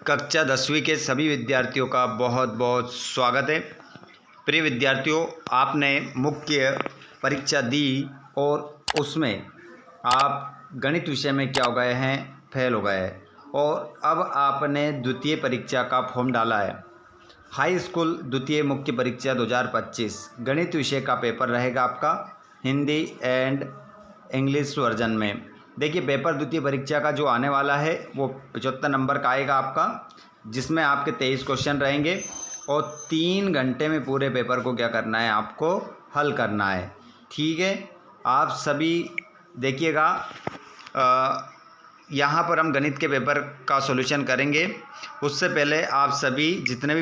कक्षा 10वीं के सभी विद्यार्थियों का बहुत बहुत स्वागत है। प्रिय विद्यार्थियों, आपने मुख्य परीक्षा दी और उसमें आप गणित विषय में क्या हो गए हैं, फेल हो गए हैं और अब आपने द्वितीय परीक्षा का फॉर्म डाला है। हाई स्कूल द्वितीय मुख्य परीक्षा 2025 गणित विषय का पेपर रहेगा आपका हिंदी एंड इंग्लिश वर्जन में। देखिए, पेपर द्वितीय परीक्षा का जो आने वाला है वो 75 नंबर का आएगा आपका, जिसमें आपके 23 क्वेश्चन रहेंगे और 3 घंटे में पूरे पेपर को क्या करना है, आपको हल करना है। ठीक है, आप सभी देखिएगा, यहाँ पर हम गणित के पेपर का सॉल्यूशन करेंगे। उससे पहले आप सभी जितने भी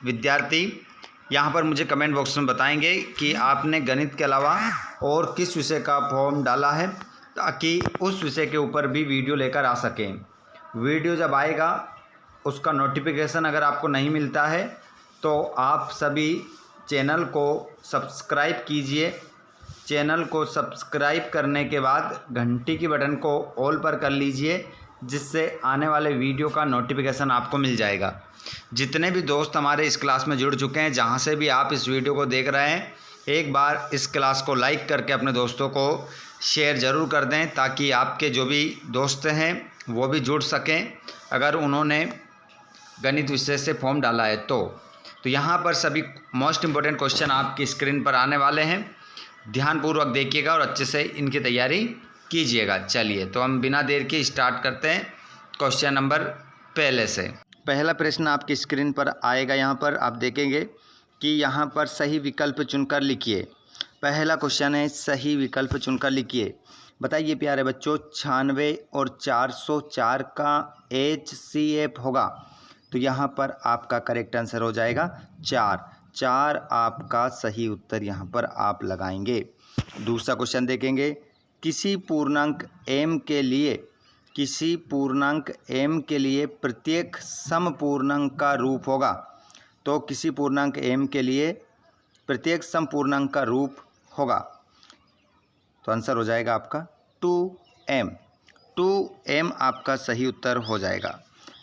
विद्यार्थी यहाँ पर मुझे कमेंट बॉक्स में बताएंगे कि आपने गणित के अलावा और किस विषय का फॉर्म डाला है, ताकि उस विषय के ऊपर भी वीडियो लेकर आ सकें। वीडियो जब आएगा उसका नोटिफिकेशन अगर आपको नहीं मिलता है तो आप सभी चैनल को सब्सक्राइब कीजिए। चैनल को सब्सक्राइब करने के बाद घंटी की बटन को ऑल पर कर लीजिए, जिससे आने वाले वीडियो का नोटिफिकेशन आपको मिल जाएगा। जितने भी दोस्त हमारे इस क्लास में जुड़ चुके हैं, जहां से भी आप इस वीडियो को देख रहे हैं, एक बार इस क्लास को लाइक करके अपने दोस्तों को शेयर ज़रूर कर दें, ताकि आपके जो भी दोस्त हैं वो भी जुड़ सकें अगर उन्होंने गणित विषय से फॉर्म डाला है तो यहाँ पर सभी मोस्ट इम्पोर्टेंट क्वेश्चन आपकी स्क्रीन पर आने वाले हैं। ध्यानपूर्वक देखिएगा और अच्छे से इनकी तैयारी कीजिएगा। चलिए, तो हम बिना देर के स्टार्ट करते हैं क्वेश्चन नंबर पहले से। पहला प्रश्न आपकी स्क्रीन पर आएगा। यहाँ पर आप देखेंगे कि यहाँ पर सही विकल्प चुनकर लिखिए। पहला क्वेश्चन है, सही विकल्प चुनकर लिखिए। बताइए प्यारे बच्चों, 96 और 404 का HCF होगा। तो यहाँ पर आपका करेक्ट आंसर हो जाएगा 4 आपका सही उत्तर यहाँ पर आप लगाएंगे। दूसरा क्वेश्चन देखेंगे, किसी पूर्णांक m के लिए प्रत्येक समपूर्णांक का रूप होगा। तो किसी पूर्णांक m के लिए प्रत्येक समपूर्णांक का रूप होगा, तो आंसर हो जाएगा आपका 2m। 2m आपका सही उत्तर हो जाएगा।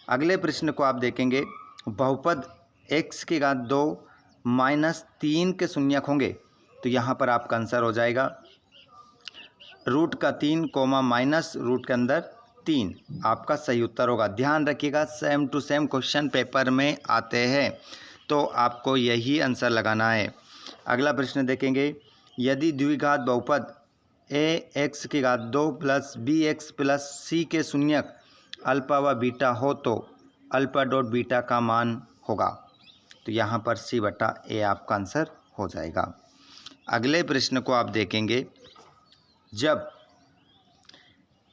अगले प्रश्न को आप देखेंगे, बहुपद x की घात 2 -3 के शून्यक होंगे। तो यहाँ पर आपका आंसर हो जाएगा रूट का 3 कोमा माइनस रूट के अंदर 3 आपका सही उत्तर होगा। ध्यान रखिएगा, same to same question paper में आते हैं, तो आपको यही आंसर लगाना है। अगला प्रश्न देखेंगे, यदि द्विघात बहुपद ax की घात 2 + bx + c के शून्यक अल्फा व बीटा हो तो अल्फा डॉट बीटा का मान होगा। तो यहाँ पर c/a आपका आंसर हो जाएगा। अगले प्रश्न को आप देखेंगे, जब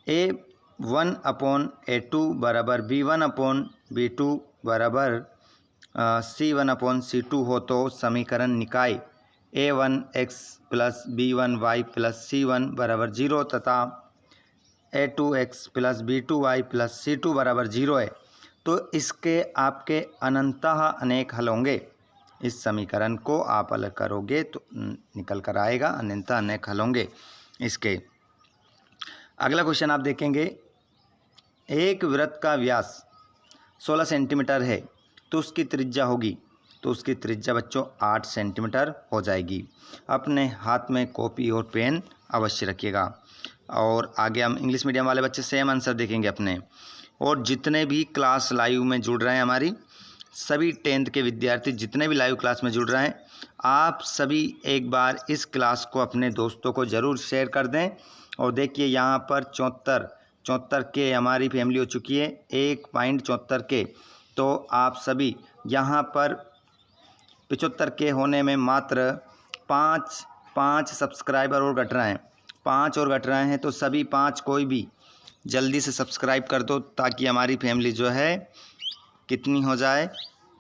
a1/a2 बराबर b1/b2 बराबर c1/c2 हो तो समीकरण निकाय a1x + b1y + c1 बराबर 0 तथा a2x + b2y + c2 बराबर 0 है। तो इसके आपके अनंतः अनेक हल होंगे। इस समीकरण को आप हल करोगे तो निकल कर आएगा, अनंतः अनेक हल होंगे इसके। अगला क्वेश्चन आप देखेंगे, एक वृत्त का व्यास 16 सेंटीमीटर है तो उसकी त्रिज्या होगी। तो उसकी त्रिज्या बच्चों 8 सेंटीमीटर हो जाएगी। अपने हाथ में कॉपी और पेन अवश्य रखिएगा। और आगे हम इंग्लिश मीडियम वाले बच्चे सेम आंसर देखेंगे अपने। और जितने भी क्लास लाइव में जुड़ रहे हैं, हमारी सभी 10th के विद्यार्थी जितने भी लाइव क्लास में जुड़ रहे हैं, आप सभी एक बार इस क्लास को अपने दोस्तों को ज़रूर शेयर कर दें। और देखिए, यहाँ पर 74 के हमारी फैमिली हो चुकी है, 1.74 के। तो आप सभी यहाँ पर 75 के होने में मात्र 5 सब्सक्राइबर और घट रहे हैं, 5 और घट रहे हैं। तो सभी 5 कोई भी जल्दी से सब्सक्राइब कर दो, ताकि हमारी फैमिली जो है कितनी हो जाए,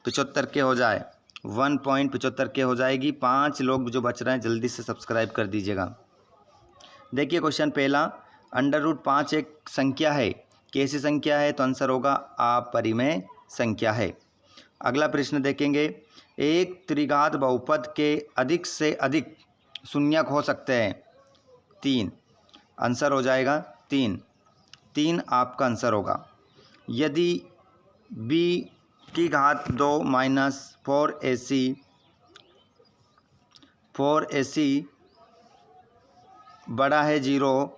75 के हो जाए, 1.75 के हो जाएगी। 5 लोग जो बच रहे हैं जल्दी से सब्सक्राइब कर दीजिएगा। देखिए क्वेश्चन पहला, √5 एक संख्या है, कैसी संख्या है? तो आंसर होगा अपरिमेय संख्या है। अगला प्रश्न देखेंगे, एक त्रिघात बहुपद के अधिक से अधिक शून्यक हो सकते हैं 3। आंसर हो जाएगा 3 आपका आंसर होगा। यदि b की घात 2 माइनस 4ac बड़ा है 0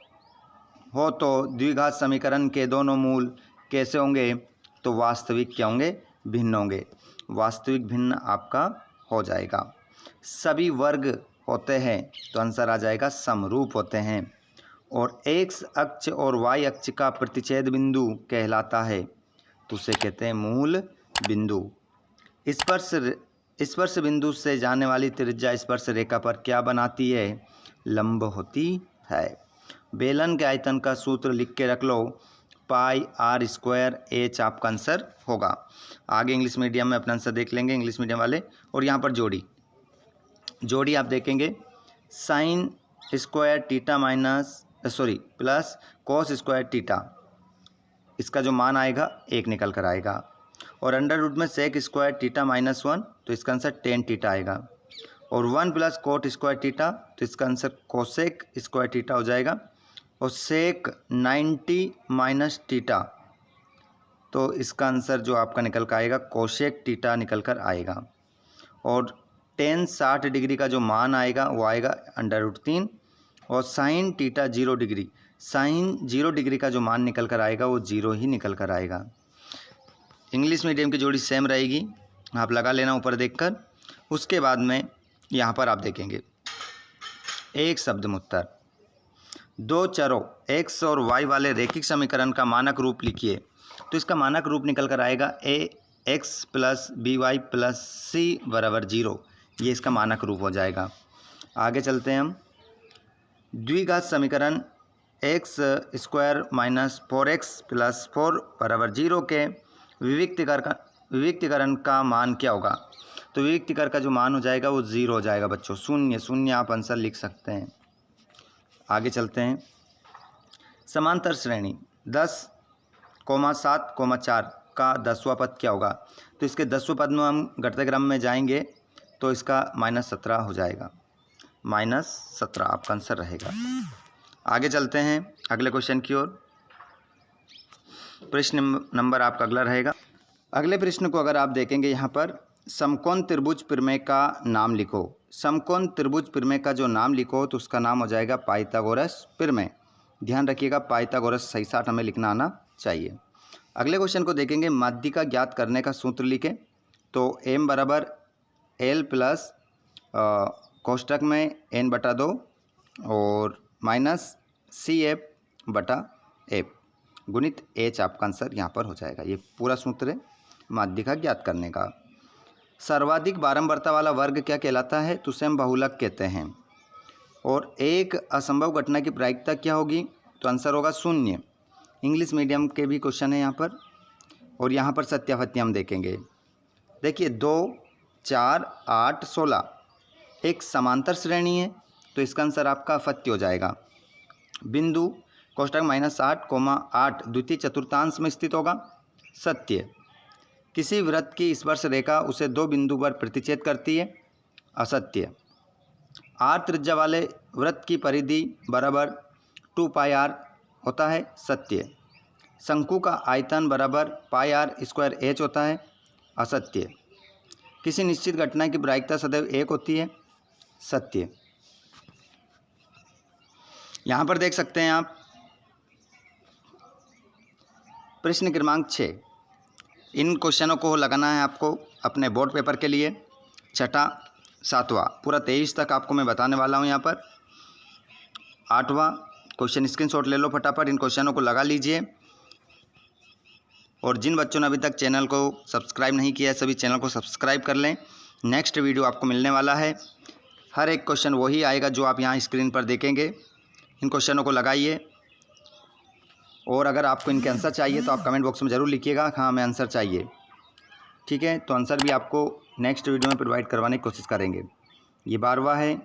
हो तो द्विघात समीकरण के दोनों मूल कैसे होंगे? तो वास्तविक क्या होंगे? भिन्न होंगे। वास्तविक भिन्न आपका हो जाएगा। सभी वर्ग होते हैं तो आंसर आ जाएगा समरूप होते हैं। और x अक्ष और y अक्ष का प्रतिच्छेद बिंदु कहलाता है तो उसे कहते हैं मूल बिंदु। स्पर्श बिंदु से जाने वाली त्रिज्या स्पर्श रेखा पर क्या बनाती है? लंब होती है। बेलन के आयतन का सूत्र लिख के रख लो, पाई आर स्क्वायर एच आपका आंसर होगा। आगे इंग्लिश मीडियम में अपना आंसर देख लेंगे इंग्लिश मीडियम वाले। और यहाँ पर जोड़ी आप देखेंगे, sine square theta plus cos square theta, इसका जो मान आएगा 1 निकल कर आएगा। और अंडर रूट में सेक स्क्वायर टीटा -1 तो इसका आंसर टेन टीटा आएगा। और 1 प्लस कोट स्क्वायर टीटा तो इसका आंसर कोसेक स्क्वायर टीटा हो जाएगा। और सेक 90 माइनस टीटा तो इसका आंसर जो आपका निकल कर आएगा कोसेक टीटा निकल कर आएगा। और टेन 60 डिग्री का जो मान आएगा वो आएगा अंडर रूट 3। और sine theta 0 degree, sine 0 degree का जो मान निकल कर आएगा वो 0 ही निकल कर आएगा। इंग्लिश मीडियम की जोड़ी सेम रहेगी, आप लगा लेना ऊपर देखकर। उसके बाद में यहाँ पर आप देखेंगे एक शब्दमुत्तर, दो चरों x और y वाले रैखिक समीकरण का मानक रूप लिखिए। तो इसका मानक रूप निकल कर आएगा ax plus by plus c बराबर 0, ये इसका मानक रूप हो जाएगा। आगे चलते हैं हम। द्विघात समीकरण x square minus 4x plus 4 बराबर 0 के विविक्तीकरण का मान क्या होगा? तो विविक्तीकरण का जो मान हो जाएगा वो 0 हो जाएगा बच्चों, शून्य आप आंसर लिख सकते हैं। आगे चलते हैं। समांतर श्रेणी 10,7,4 का 10वां पद क्या होगा? तो इसके 10वें पद में हम घटते क्रम में जाएंगे तो इसका -17 हो जाएगा, -17 आपका आंसर रहेगा। आगे चलते हैं अगले क्वेश्चन की ओर। प्रश्न नंबर आपका अगला रहेगा। अगले प्रश्न को अगर आप देखेंगे यहाँ पर, समकोण त्रिभुज प्रमेय का नाम लिखो। समकोण त्रिभुज प्रमेय का जो नाम लिखो तो उसका नाम हो जाएगा पाइथागोरस प्रमेय। ध्यान रखिएगा पाइथागोरस सही साथ हमें लिखना आना चाहिए। अगले क्वेश्चन को देखेंगे, माध्यिका ज्ञात करने का सूत्र लिखें। तो m बराबर l प्लस कोष्टक में n/2 और माइनस CF बटा F गुणित H आपका आंसर यहाँ पर हो जाएगा। ये पूरा सूत्र है माध्यिका ज्ञात करने का। सर्वाधिक बारंबारता वाला वर्ग क्या कहलाता है? तो उसे बहुलक कहते हैं। और एक असंभव घटना की प्रायिकता क्या होगी? तो आंसर होगा 0। इंग्लिश मीडियम के भी क्वेश्चन है यहाँ पर। और यहाँ पर सत्यापत्ति हम देखेंगे। देखिए 2, 4, 8, 16 एक समांतर श्रेणी है तो इसका आंसर आपका अपत्य हो जाएगा। बिंदु कोष्टक -8,8 द्वितीय चतुर्थांश में स्थित होगा, सत्य। किसी वृत्त की स्पर्श रेखा उसे 2 बिंदु पर प्रतिच्छेद करती है, असत्य। r त्रिज्या वाले वृत्त की परिधि बराबर 2πr होता है, सत्य। शंकु का आयतन बराबर πr² h होता है, असत्य। किसी निश्चित घटना की प्रायिकता सदैव 1 होती है, सत्य। यहाँ पर देख सकते हैं आप प्रश्न क्रमांक 6। इन क्वेश्चनों को लगाना है आपको अपने बोर्ड पेपर के लिए। छठा, सातवां, पूरा 23 तक आपको मैं बताने वाला हूँ। यहाँ पर 8वां क्वेश्चन स्क्रीनशॉट ले लो फटाफट, इन क्वेश्चनों को लगा लीजिए। और जिन बच्चों ने अभी तक चैनल को सब्सक्राइब नहीं किया है सभी चैनल को सब्सक्राइब कर लें। नेक्स्ट वीडियो आपको मिलने वाला है, हर एक क्वेश्चन वही आएगा जो आप यहाँ स्क्रीन पर देखेंगे। इन क्वेश्चनों को लगाइए। और अगर आपको इनके आंसर चाहिए तो आप कमेंट बॉक्स में ज़रूर लिखिएगा, हाँ हमें आंसर चाहिए, ठीक है। तो आंसर भी आपको नेक्स्ट वीडियो में प्रोवाइड करवाने की कोशिश करेंगे। ये 12वां है।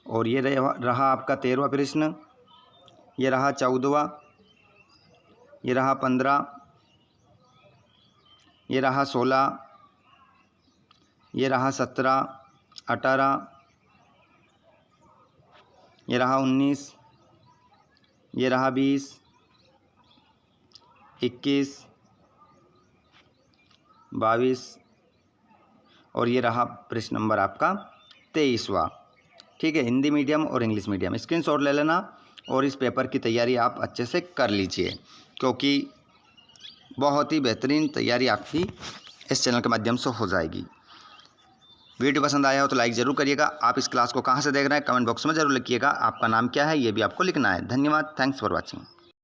और ये रहा आपका 13वां प्रश्न, ये रहा 14वां, ये रहा 15, ये रहा 16, ये रहा 17, 18, ये रहा 19, ये रहा 20, 21, 22 और ये रहा प्रश्न नंबर आपका 23वां। ठीक है, हिंदी मीडियम और इंग्लिश मीडियम। स्क्रीनशॉट ले लेना और इस पेपर की तैयारी आप अच्छे से कर लीजिए, क्योंकि बहुत ही बेहतरीन तैयारी आपकी इस चैनल के माध्यम से हो जाएगी। वीडियो पसंद आया हो तो लाइक ज़रूर करिएगा। आप इस क्लास को कहाँ से देख रहे हैं कमेंट बॉक्स में ज़रूर लिखिएगा। आपका नाम क्या है ये भी आपको लिखना है। धन्यवाद, थैंक्स फॉर वॉचिंग।